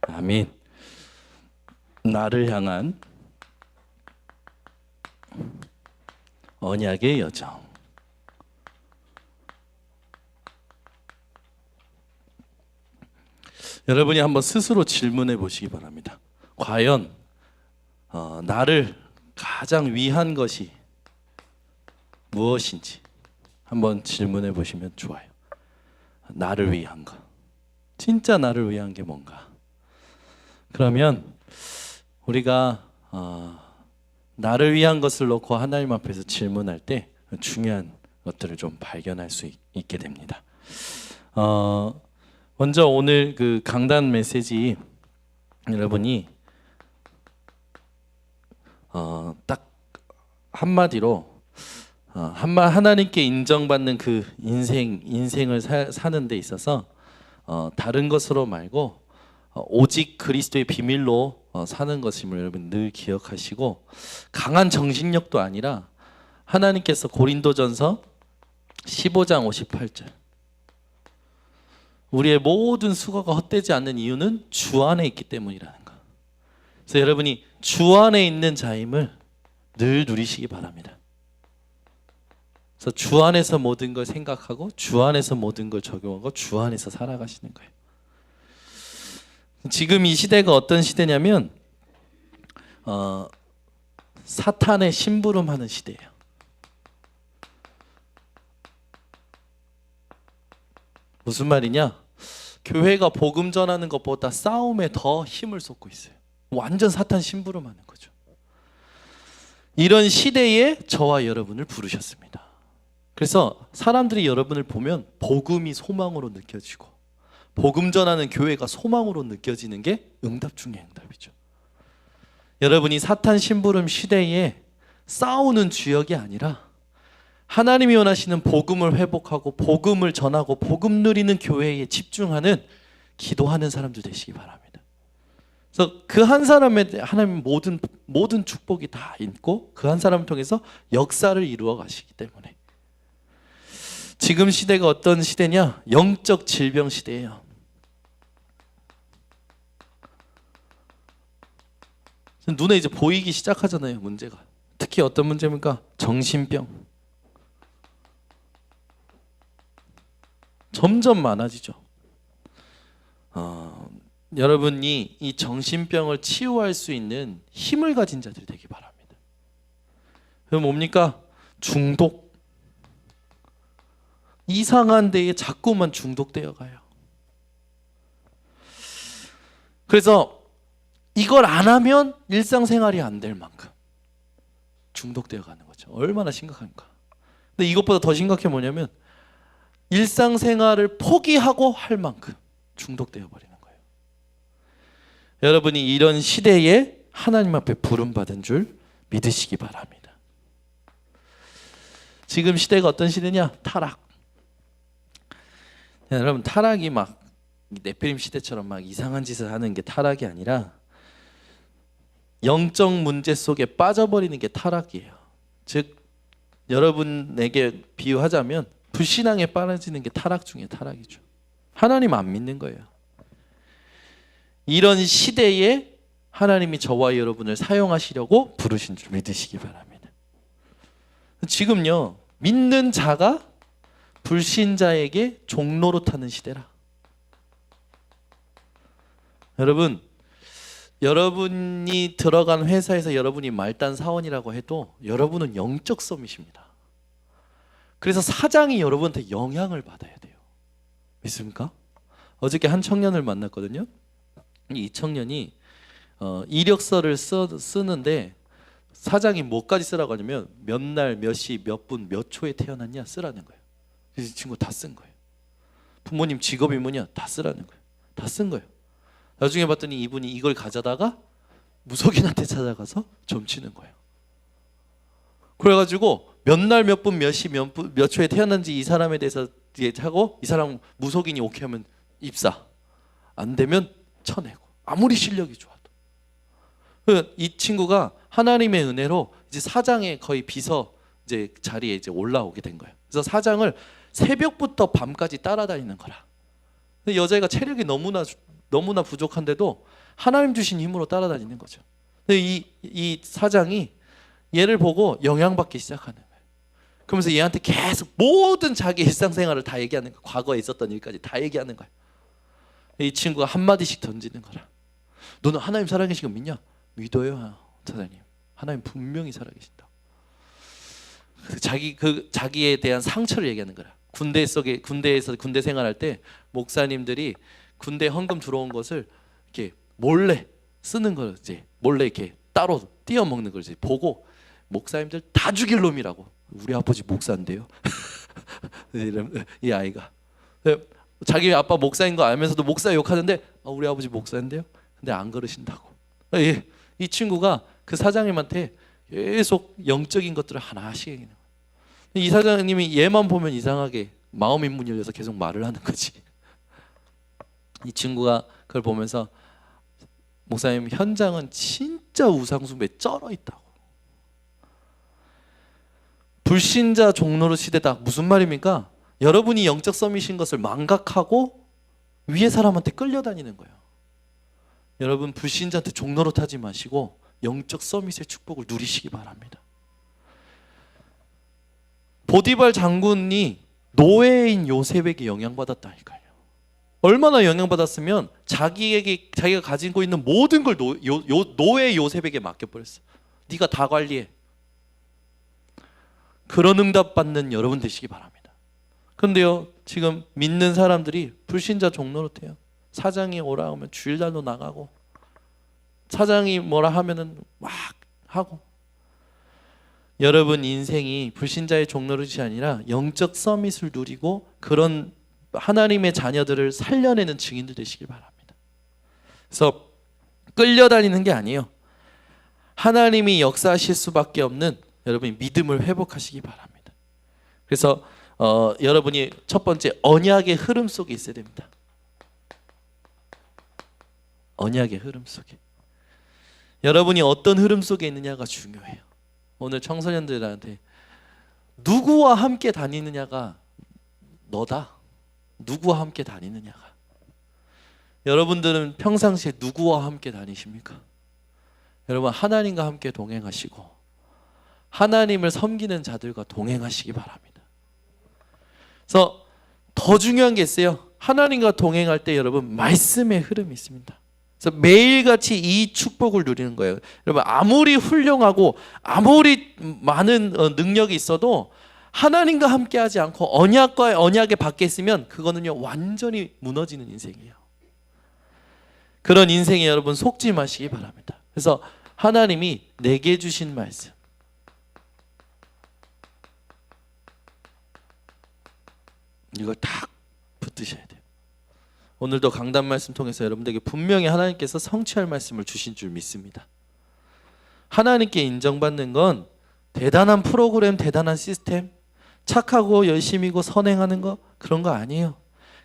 아멘. 나를 향한 언약의 여정. 여러분이 한번 스스로 질문해 보시기 바랍니다. 과연 나를 가장 위한 것이 무엇인지 한번 질문해 보시면 좋아요. 나를 위한 것, 진짜 나를 위한 게 뭔가? 그러면 우리가 나를 위한 것을 놓고 하나님 앞에서 질문할 때 중요한 것들을 좀 발견할 수 있게 됩니다. 먼저 오늘 그 강단 메시지 여러분이 딱 한마디로 하나님께 인정받는 그 인생을 사는 데 있어서 다른 것으로 말고 오직 그리스도의 비밀로 사는 것임을 여러분 늘 기억하시고, 강한 정신력도 아니라 하나님께서 고린도전서 15장 58절 우리의 모든 수고가 헛되지 않는 이유는 주 안에 있기 때문이라는 거. 그래서 여러분이 주 안에 있는 자임을 늘 누리시기 바랍니다. 그래서 주 안에서 모든 걸 생각하고 주 안에서 모든 걸 적용하고 주 안에서 살아가시는 거예요. 지금 이 시대가 어떤 시대냐면 사탄의 심부름하는 시대예요. 무슨 말이냐? 교회가 복음 전하는 것보다 싸움에 더 힘을 쏟고 있어요. 완전 사탄 심부름하는 거죠. 이런 시대에 저와 여러분을 부르셨습니다. 그래서 사람들이 여러분을 보면 복음이 소망으로 느껴지고 복음 전하는 교회가 소망으로 느껴지는 게 응답 중에 응답이죠. 여러분이 사탄 심부름 시대에 싸우는 주역이 아니라 하나님이 원하시는 복음을 회복하고 복음을 전하고 복음 누리는 교회에 집중하는 기도하는 사람들 되시기 바랍니다. 그래서 그 한 사람에 하나님 모든 축복이 다 있고 그 한 사람을 통해서 역사를 이루어 가시기 때문에. 지금 시대가 어떤 시대냐? 영적 질병 시대예요. 눈에 이제 보이기 시작하잖아요, 문제가. 특히 어떤 문제입니까? 정신병. 점점 많아지죠. 여러분이 이 정신병을 치유할 수 있는 힘을 가진 자들이 되기 바랍니다. 그럼 뭡니까? 중독. 이상한 데에 자꾸만 중독되어 가요. 그래서 이걸 안 하면 일상생활이 안 될 만큼 중독되어 가는 거죠. 얼마나 심각합니까? 근데 이것보다 더 심각한 게 뭐냐면 일상생활을 포기하고 할 만큼 중독되어 버리는 거예요. 여러분이 이런 시대에 하나님 앞에 부름받은 줄 믿으시기 바랍니다. 지금 시대가 어떤 시대냐? 타락. 여러분, 타락이 막 네피림 시대처럼 막 이상한 짓을 하는 게 타락이 아니라 영적 문제 속에 빠져버리는 게 타락이에요. 즉 여러분에게 비유하자면 불신앙에 빠져지는 게 타락 중에 타락이죠. 하나님 안 믿는 거예요. 이런 시대에 하나님이 저와 여러분을 사용하시려고 부르신 줄 믿으시기 바랍니다. 지금요, 믿는 자가 불신자에게 종로로 타는 시대라. 여러분이 들어간 회사에서 여러분이 말단 사원이라고 해도 여러분은 영적 서밋입니다. 그래서 사장이 여러분한테 영향을 받아야 돼요. 믿습니까? 어저께 한 청년을 만났거든요. 이 청년이 이력서를 쓰는데 사장이 뭐까지 쓰라고 하냐면 몇 날, 몇 시, 몇 분, 몇 초에 태어났냐 쓰라는 거예요. 그래서 이 친구 다 쓴 거예요. 부모님 직업이 뭐냐 다 쓰라는 거예요. 다 쓴 거예요. 나중에 봤더니 이분이 이걸 가져다가 무속인한테 찾아가서 점치는 거예요. 그래가지고 몇 날, 몇 분, 몇 시, 몇 초에 태어난지 이 사람에 대해서 하고 이 사람 무속인이 오케이 하면 입사, 안 되면 쳐내고, 아무리 실력이 좋아도. 이 친구가 하나님의 은혜로 이제 사장의 거의 비서 이제 자리에 이제 올라오게 된 거예요. 그래서 사장을 새벽부터 밤까지 따라다니는 거라. 근데 여자애가 체력이 너무나 너무나 부족한데도 하나님 주신 힘으로 따라다니는 거죠. 근데 이 사장이 얘를 보고 영향받기 시작하는 거예요. 그러면서 얘한테 계속 모든 자기 일상생활을 다 얘기하는 거예요. 과거에 있었던 일까지 다 얘기하는 거예요. 이 친구가 한마디씩 던지는 거라. 너는 하나님 살아계신 거 믿냐? 믿어요, 사장님. 하나님 분명히 살아계신다. 자기에 대한 상처를 얘기하는 거라. 군대에서 군대 생활할 때 목사님들이 군대 헌금 들어온 것을 이렇게 몰래 쓰는 걸 이제 몰래 이렇게 따로 띄어 먹는 걸 이제 보고 목사님들 다 죽일 놈이라고. 우리 아버지 목사인데요. 이 아이가 자기 아빠 목사인 거 알면서도 목사 욕하는데 우리 아버지 목사인데요. 근데 안 그러신다고. 이 친구가 그 사장님한테 계속 영적인 것들을 하나씩 얘기해요. 이 사장님이 얘만 보면 이상하게 마음의 문이 열려서 계속 말을 하는 거지. 이 친구가 그걸 보면서 목사님, 현장은 진짜 우상숭배에 쩔어 있다고. 불신자 종로로 시대다. 무슨 말입니까? 여러분이 영적 썸이신 것을 망각하고 위에 사람한테 끌려다니는 거예요. 여러분, 불신자한테 종로로 타지 마시고 영적 서밋의 축복을 누리시기 바랍니다. 보디발 장군이 노예인 요셉에게 영향받았다니까요. 얼마나 영향받았으면 자기가 가지고 있는 모든 걸 노예 요셉에게 맡겨버렸어요. 네가 다 관리해. 그런 응답 받는 여러분 되시기 바랍니다. 그런데요, 지금 믿는 사람들이 불신자 종노릇해요. 사장이 오라 하면 주일날로 나가고, 사장이 뭐라 하면은 막 하고. 여러분 인생이 불신자의 종노릇이 아니라 영적 서밋을 누리고 그런 하나님의 자녀들을 살려내는 증인들 되시길 바랍니다. 그래서 끌려다니는 게 아니에요. 하나님이 역사하실 수밖에 없는 여러분이 믿음을 회복하시기 바랍니다. 그래서 여러분이 첫 번째 언약의 흐름 속에 있어야 됩니다. 언약의 흐름 속에. 여러분이 어떤 흐름 속에 있느냐가 중요해요. 오늘 청소년들한테 누구와 함께 다니느냐가 너다. 누구와 함께 다니느냐가. 여러분들은 평상시에 누구와 함께 다니십니까? 여러분, 하나님과 함께 동행하시고 하나님을 섬기는 자들과 동행하시기 바랍니다. 그래서 더 중요한 게 있어요. 하나님과 동행할 때 여러분 말씀의 흐름이 있습니다. 그래서 매일같이 이 축복을 누리는 거예요. 여러분, 아무리 훌륭하고 아무리 많은 능력이 있어도 하나님과 함께하지 않고 언약과 언약의 밖에 있으면 그거는요 완전히 무너지는 인생이에요. 그런 인생에 여러분 속지 마시기 바랍니다. 그래서 하나님이 내게 주신 말씀, 이걸 딱 붙드셔야 돼요. 오늘도 강단 말씀 통해서 여러분들에게 분명히 하나님께서 성취할 말씀을 주신 줄 믿습니다. 하나님께 인정받는 건 대단한 프로그램, 대단한 시스템, 착하고 열심히고 선행하는 거, 그런 거 아니에요.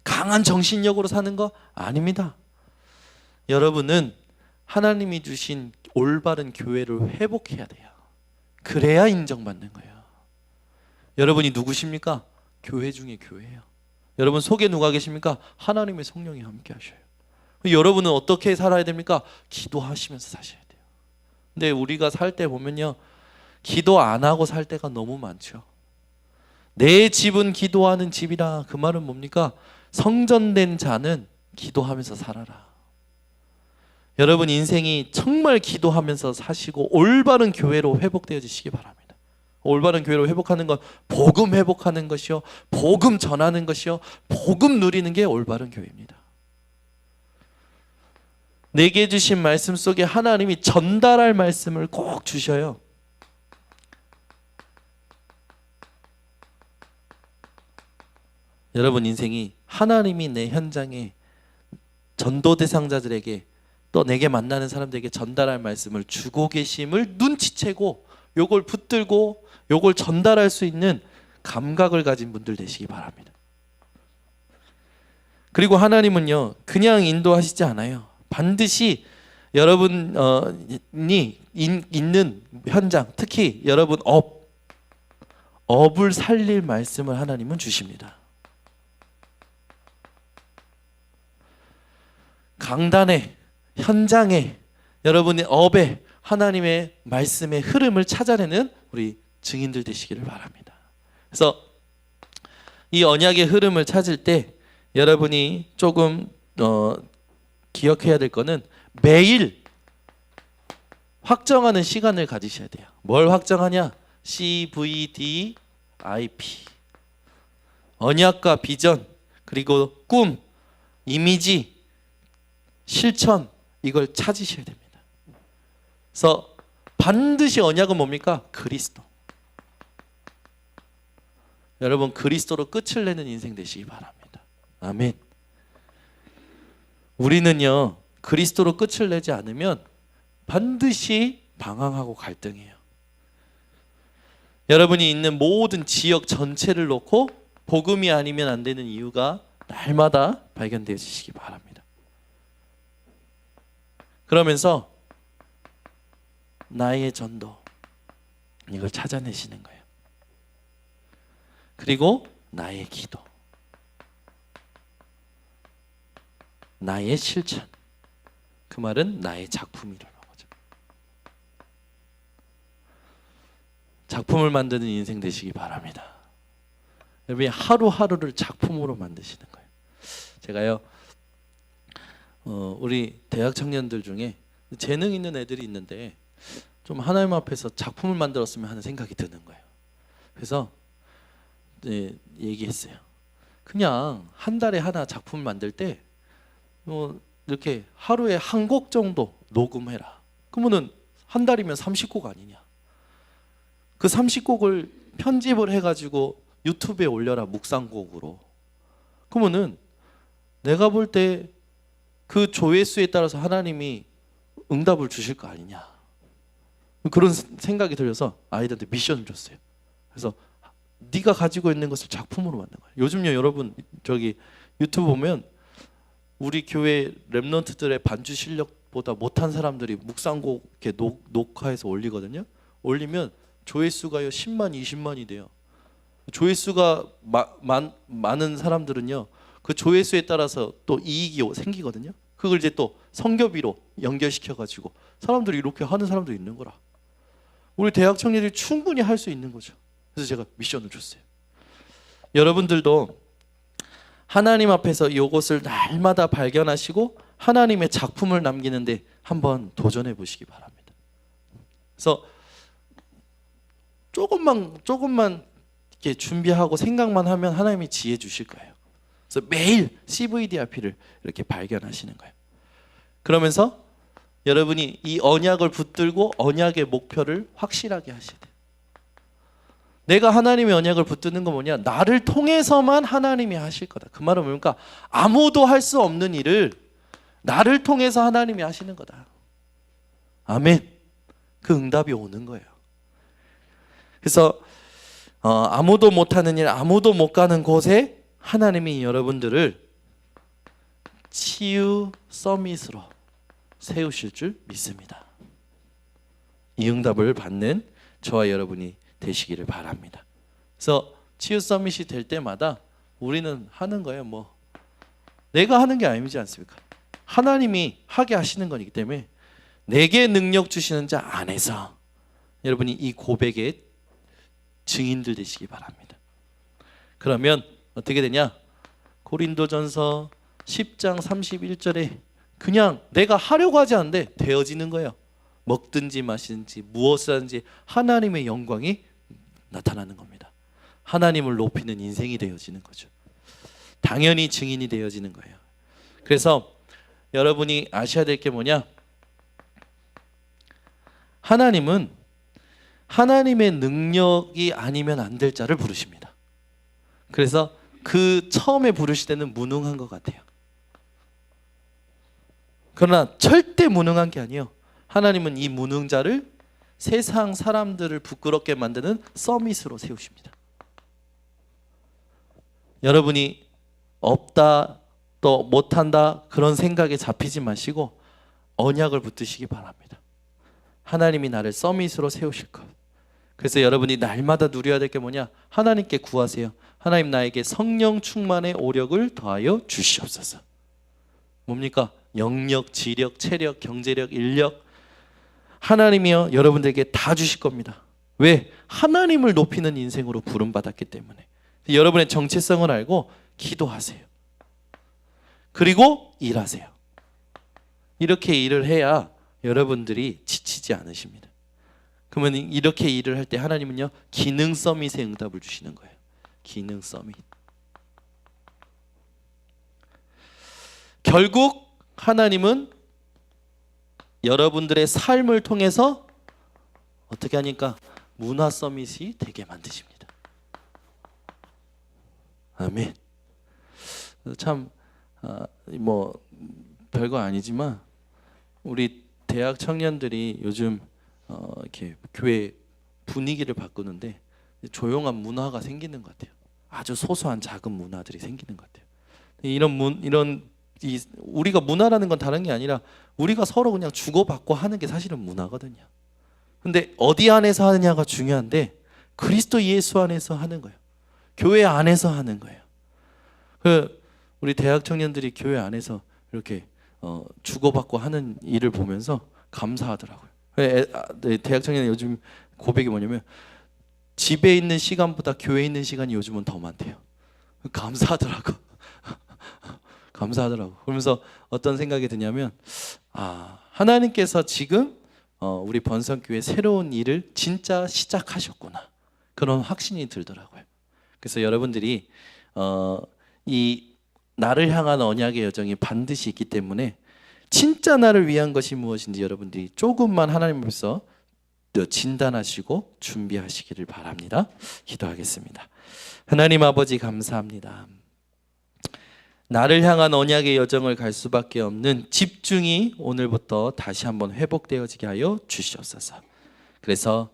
강한 정신력으로 사는 거 아닙니다. 여러분은 하나님이 주신 올바른 교회를 회복해야 돼요. 그래야 인정받는 거예요. 여러분이 누구십니까? 교회 중에 교회예요. 여러분 속에 누가 계십니까? 하나님의 성령이 함께 하셔요. 여러분은 어떻게 살아야 됩니까? 기도하시면서 사셔야 돼요. 근데 우리가 살 때 보면요, 기도 안 하고 살 때가 너무 많죠. 내 집은 기도하는 집이라. 그 말은 뭡니까? 성전된 자는 기도하면서 살아라. 여러분 인생이 정말 기도하면서 사시고 올바른 교회로 회복되어지시기 바랍니다. 올바른 교회로 회복하는 건 복음 회복하는 것이요, 복음 전하는 것이요, 복음 누리는 게 올바른 교회입니다. 내게 주신 말씀 속에 하나님이 전달할 말씀을 꼭 주셔요. 여러분 인생이 하나님이 내 현장에 전도 대상자들에게 또 내게 만나는 사람들에게 전달할 말씀을 주고 계심을 눈치채고 요걸 붙들고 요걸 전달할 수 있는 감각을 가진 분들 되시기 바랍니다. 그리고 하나님은요 그냥 인도하시지 않아요. 반드시 여러분이 있는 현장, 특히 여러분 업을 살릴 말씀을 하나님은 주십니다. 강단에, 현장에, 여러분의 업에 하나님의 말씀의 흐름을 찾아내는 우리 증인들 되시기를 바랍니다. 그래서 이 언약의 흐름을 찾을 때 여러분이 조금 기억해야 될 거는 매일 확정하는 시간을 가지셔야 돼요. 뭘 확정하냐? CVDIP. 언약과 비전, 그리고 꿈, 이미지, 실천, 이걸 찾으셔야 됩니다. 그래서 반드시 언약은 뭡니까? 그리스도. 여러분, 그리스도로 끝을 내는 인생 되시기 바랍니다. 아멘. 우리는요, 그리스도로 끝을 내지 않으면 반드시 방황하고 갈등해요. 여러분이 있는 모든 지역 전체를 놓고 복음이 아니면 안 되는 이유가 날마다 발견되시기 바랍니다. 그러면서 나의 전도, 이걸 찾아내시는 거예요. 그리고 나의 기도, 나의 실천, 그 말은 나의 작품이라는 거죠. 작품을 만드는 인생 되시기 바랍니다. 여러분이 하루하루를 작품으로 만드시는 거예요. 제가요, 우리 대학 청년들 중에 재능 있는 애들이 있는데 좀 하나님 앞에서 작품을 만들었으면 하는 생각이 드는 거예요. 그래서 얘기했어요. 그냥 한 달에 하나 작품을 만들 때 이렇게 하루에 한 곡 정도 녹음해라. 그러면은 한 달이면 30곡 아니냐. 그 30곡을 편집을 해가지고 유튜브에 올려라, 묵상곡으로. 그러면은 내가 볼 때 그 조회수에 따라서 하나님이 응답을 주실 거 아니냐. 그런 생각이 들려서 아이들한테 미션을 줬어요. 그래서 네가 가지고 있는 것을 작품으로 만든 거예요. 요즘요, 여러분 저기 유튜브 보면 우리 교회 랩런트들의 반주 실력보다 못한 사람들이 묵상곡 이렇게 녹화해서 올리거든요. 올리면 조회수가요 10만, 20만이 돼요. 조회수가 많은 사람들은요, 그 조회수에 따라서 또 이익이 생기거든요. 그걸 이제 또 성교비로 연결시켜가지고 사람들이 이렇게 하는 사람도 있는 거라. 우리 대학 청년들이 충분히 할 수 있는 거죠. 그래서 제가 미션을 줬어요. 여러분들도 하나님 앞에서 이것을 날마다 발견하시고 하나님의 작품을 남기는데 한번 도전해 보시기 바랍니다. 그래서 조금만 이렇게 준비하고 생각만 하면 하나님이 지혜 주실 거예요. 그래서 매일 CVDIP를 이렇게 발견하시는 거예요. 그러면서 여러분이 이 언약을 붙들고 언약의 목표를 확실하게 하셔야 돼요. 내가 하나님의 언약을 붙드는 건 뭐냐? 나를 통해서만 하나님이 하실 거다. 그 말은 뭡니까? 아무도 할 수 없는 일을 나를 통해서 하나님이 하시는 거다. 아멘. 그 응답이 오는 거예요. 그래서 아무도 못하는 일, 아무도 못 가는 곳에 하나님이 여러분들을 치유 서밋으로 세우실 줄 믿습니다. 이 응답을 받는 저와 여러분이 되시기를 바랍니다. 그래서 치유 서밋이 될 때마다 우리는 하는 거예요. 뭐 내가 하는 게 아니지 않습니까? 하나님이 하게 하시는 거기 때문에 내게 능력 주시는 자 안에서 여러분이 이 고백의 증인들 되시기 바랍니다. 그러면 어떻게 되냐? 고린도전서 10장 31절에 그냥 내가 하려고 하지 않는데 되어지는 거예요. 먹든지 마시든지 무엇을 하든지 하나님의 영광이 나타나는 겁니다. 하나님을 높이는 인생이 되어지는 거죠. 당연히 증인이 되어지는 거예요. 그래서 여러분이 아셔야 될 게 뭐냐? 하나님은 하나님의 능력이 아니면 안 될 자를 부르십니다. 그래서 그 처음에 부르실 때는 무능한 것 같아요. 그러나 절대 무능한 게 아니에요. 하나님은 이 무능자를 세상 사람들을 부끄럽게 만드는 서밋으로 세우십니다. 여러분이 없다, 또 못한다 그런 생각에 잡히지 마시고 언약을 붙드시기 바랍니다. 하나님이 나를 서밋으로 세우실 것. 그래서 여러분이 날마다 누려야 될 게 뭐냐? 하나님께 구하세요. 하나님 나에게 성령 충만의 오력을 더하여 주시옵소서. 뭡니까? 영역, 지력, 체력, 경제력, 인력 하나님이요 여러분들에게 다 주실 겁니다. 왜? 하나님을 높이는 인생으로 부름받았기 때문에. 여러분의 정체성을 알고 기도하세요. 그리고 일하세요. 이렇게 일을 해야 여러분들이 지치지 않으십니다. 그러면 이렇게 일을 할 때 하나님은요 기능 서밋의 응답을 주시는 거예요. 기능 서밋. 결국 하나님은 여러분들의 삶을 통해서 어떻게 하니까 문화 서밋이 되게 만드십니다. 아멘. 참 뭐 별거 아니지만 우리 대학 청년들이 요즘 이렇게 교회 분위기를 바꾸는데 조용한 문화가 생기는 것 같아요. 아주 소소한 작은 문화들이 생기는 것 같아요. 우리가 문화라는 건 다른 게 아니라 우리가 서로 그냥 주고받고 하는 게 사실은 문화거든요. 근데 어디 안에서 하느냐가 중요한데 그리스도 예수 안에서 하는 거예요. 교회 안에서 하는 거예요. 우리 대학 청년들이 교회 안에서 이렇게 주고받고 하는 일을 보면서 감사하더라고요. 대학 청년이 요즘 고백이 뭐냐면 집에 있는 시간보다 교회에 있는 시간이 요즘은 더 많대요. 감사하더라고. 감사하더라고. 그러면서 어떤 생각이 드냐면 하나님께서 지금 우리 번성교회 새로운 일을 진짜 시작하셨구나. 그런 확신이 들더라고요. 그래서 여러분들이 이 나를 향한 언약의 여정이 반드시 있기 때문에 진짜 나를 위한 것이 무엇인지 여러분들이 조금만 하나님 앞에서 진단하시고 준비하시기를 바랍니다. 기도하겠습니다. 하나님 아버지 감사합니다. 나를 향한 언약의 여정을 갈 수밖에 없는 집중이 오늘부터 다시 한번 회복되어지게 하여 주시옵소서. 그래서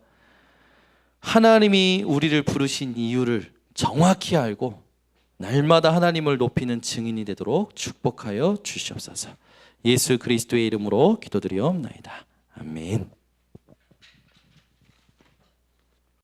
하나님이 우리를 부르신 이유를 정확히 알고 날마다 하나님을 높이는 증인이 되도록 축복하여 주시옵소서. 예수 그리스도의 이름으로 기도드리옵나이다. 아멘.